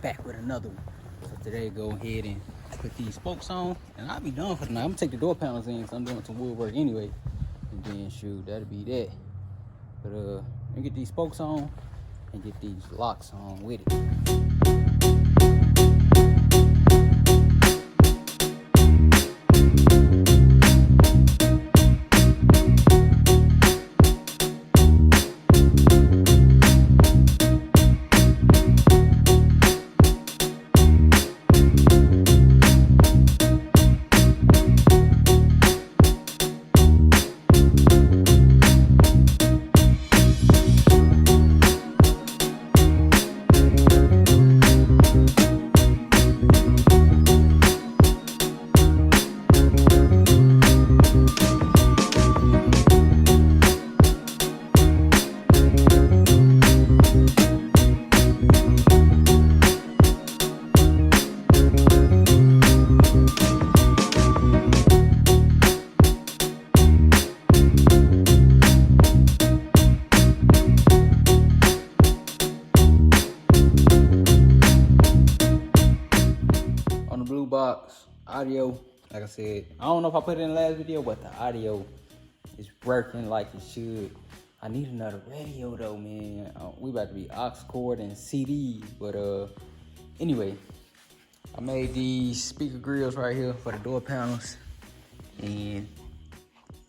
Back with another one. So today, go ahead and put these spokes on, and I'll be done for the night. I'm gonna take the door panels in, so I'm doing some woodwork anyway. And then shoot, that'll be that. But let me get these spokes on and get these locks on with it. Box audio, like I said, I don't know if I put it in the last video, but the audio is working like it should. I need another radio though, man. We about to be aux cord and CD, but anyway, I made these speaker grills right here for the door panels, and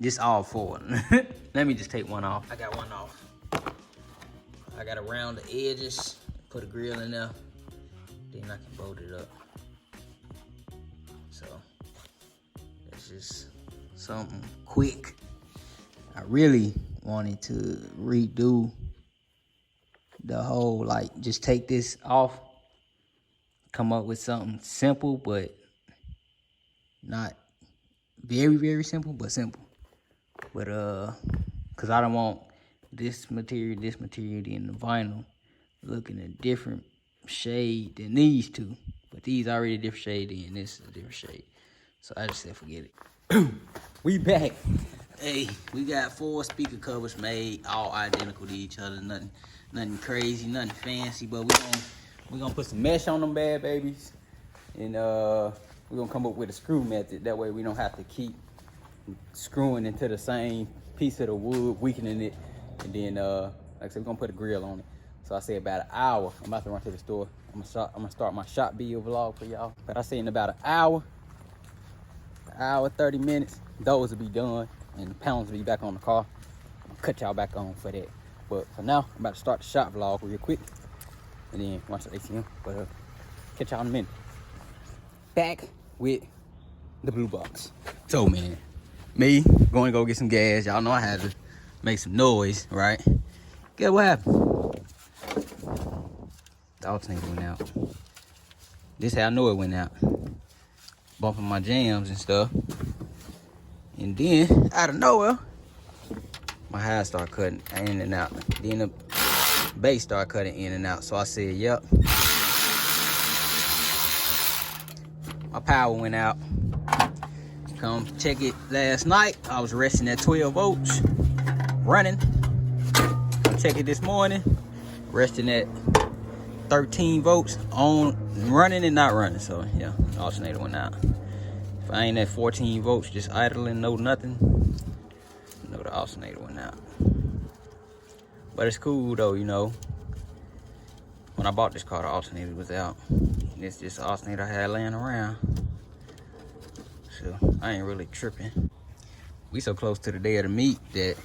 this all four. Let me just take one off. I got one off. I got to round the edges, put a grill in there, then I can bolt it up. So it's just something quick. I really wanted to redo the whole, like, just take this off, come up with something simple, but not very, very simple, but simple. But cause I don't want this material, then the vinyl looking a different shade than these two. But these already a different shade, and this is a different shade. So I just said forget it. We back. Hey, we got 4 speaker covers made, all identical to each other. Nothing crazy, nothing fancy, but we're gonna put some mesh on them bad babies. And we're gonna come up with a screw method. That way we don't have to keep screwing into the same piece of the wood, weakening it. And then like I said, we're gonna put a grill on it. So I say about an hour, I'm about to run to the store. I'm gonna start my shop video vlog for y'all. But I say in about an hour, 30 minutes, those will be done and the panels will be back on the car. I'm gonna cut y'all back on for that. But for now, I'm about to start the shop vlog real quick and then watch the ATM. But catch y'all in a minute. Back with the blue box. So man, me going to go get some gas. Y'all know I had to make some noise, right? Guess what happened? The alternator went out. This how I know it went out. Bumping my jams and stuff. And then, out of nowhere, my high started cutting in and out. Then the bass started cutting in and out. So I said, yep. My power went out. Come check it last night. I was resting at 12 volts, running. Check it this morning, resting at 13 volts, on running and not running. So yeah, the alternator went out. If I ain't at 14 volts, just idling, no nothing, no, the alternator went out. But it's cool though, you know. When I bought this car, the alternator was out. And it's just the alternator I had laying around. So I ain't really tripping. We so close to the day of the meet that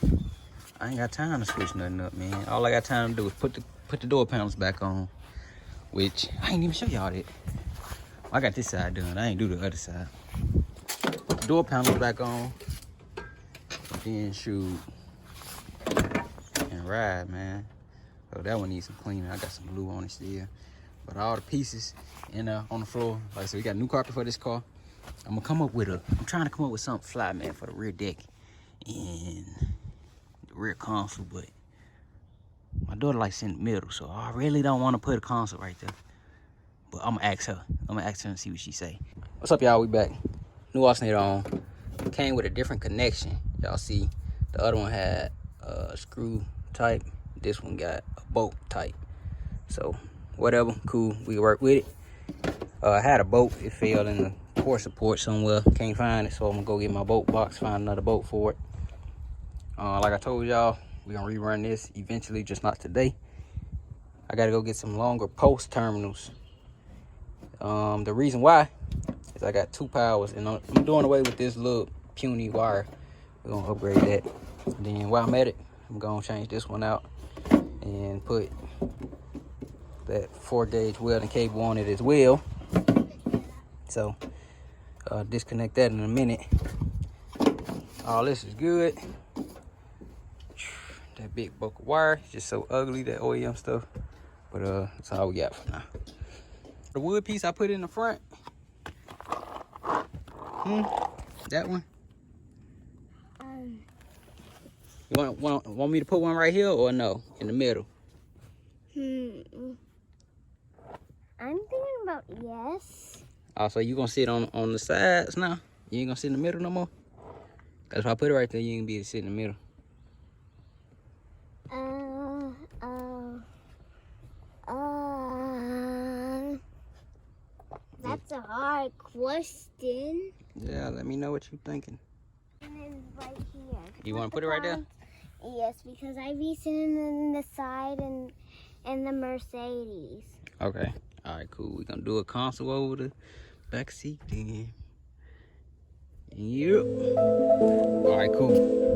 I ain't got time to switch nothing up, man. All I got time to do is put the door panels back on, which I ain't even show y'all that. I got this side done. I ain't do the other side. Put the door panels back on, and then shoot and ride, man. So that one needs some cleaning. I got some glue on it still, but all the pieces on the floor. Like I said, we got new carpet for this car. I'm trying to come up with something fly, man, for the rear deck and the rear console, but my daughter likes in the middle, so I really don't want to put a console right there. But I'm gonna ask her. And see what she say. What's up, y'all? We back. New alternator on. Came with a different connection. Y'all see, the other one had a screw type. This one got a bolt type. So whatever, cool, we work with it. I had a boat, it fell in the port support somewhere, can't find it, so I'm gonna go get my boat box, find another boat for it. Like I told y'all, we're gonna rerun this eventually, just not today. I gotta go get some longer post terminals. The reason why is I got 2 powers, and I'm doing away with this little puny wire. We're gonna upgrade that. And then while I'm at it, I'm gonna change this one out and put that 4-gauge welding cable on it as well. So disconnect that in a minute. All this is good. That big bulk of wire is just so ugly, that OEM stuff. But that's all we got for now. The wood piece I put in the front. That one. You want me to put one right here or no? In the middle? I'm thinking about yes. Oh, so you gonna sit on the sides now? You ain't gonna sit in the middle no more? Cause if I put it right there, you ain't gonna be able to sit in the middle. That's a hard question. Yeah, let me know what you thinking. And then right here. You want to put it right there? Yes, because I be sitting in the side and the Mercedes. Okay. All right, cool. We're gonna do a console over the back seat then. Yep. All right, cool.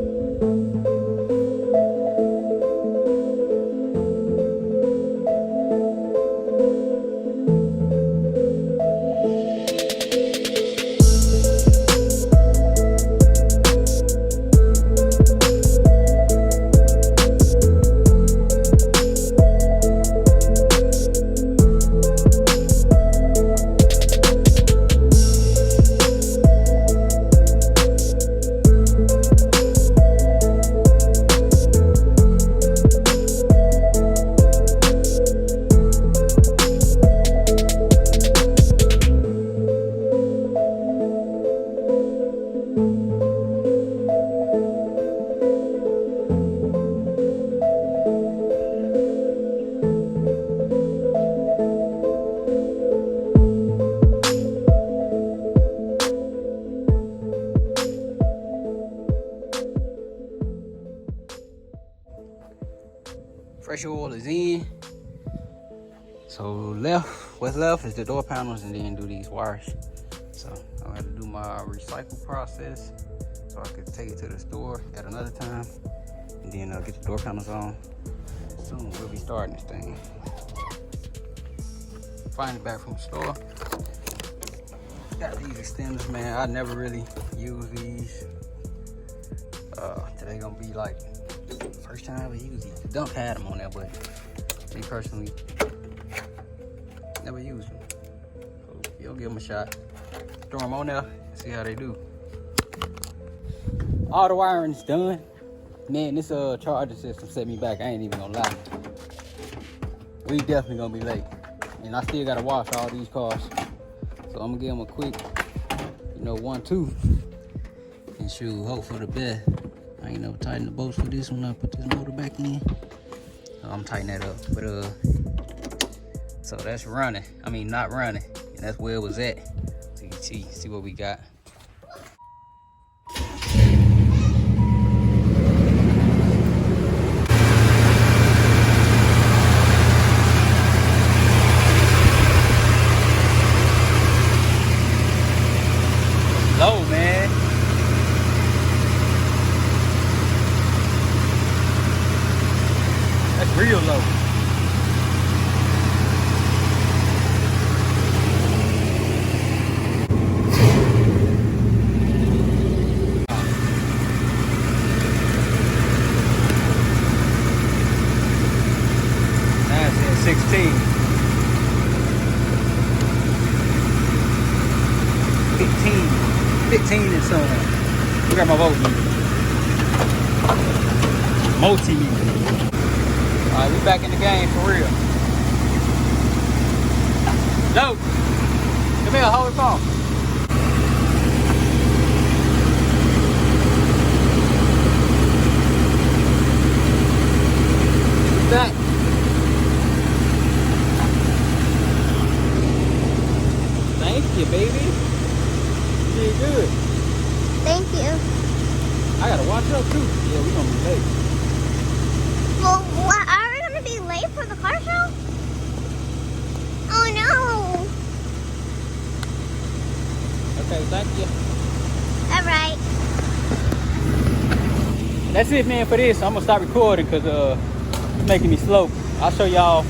Fresh oil is in. So what's left is the door panels, and then do these wires. So I'm gonna do my recycle process so I can take it to the store at another time, and then I'll get the door panels on. Soon we'll be starting this thing. Find it back from the store. Got these extenders, man. I never really use these. Today gonna be like first time I ever use these. The dump had them on there, but me personally never use them. So you'll give them a shot. Throw them on there, see how they do. All the wiring's done. Man, this charger system set me back. I ain't even gonna lie. We definitely gonna be late. And I still gotta wash all these cars. So I'm gonna give them a quick, 1-2. And shoot, hope for the best. I ain't never tightened the bolts for this when I put this motor back in. So I'm tightening that up. But so that's running. I mean, not running. And that's where it was at. So you can see what we got. Low, man. That's real low. That's at 16. 15 and so on. Look at my vote meter. Multimeter. Alright, we back in the game for real. Dope. Come here, hold it on. Back. Thank you, baby. You did good. Thank you. I gotta wash up too. Yeah, we gonna be late. Well, what, are we gonna be late for the car show? Oh no. Okay, thank you. All right. That's it, man, for this. I'm gonna stop recording because it's making me slow. I'll show y'all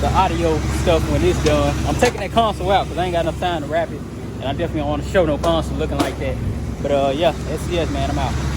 the audio stuff when it's done. I'm taking that console out because I ain't got enough time to wrap it, and I definitely don't want to show no console looking like that. But yeah, that's it, man. I'm out.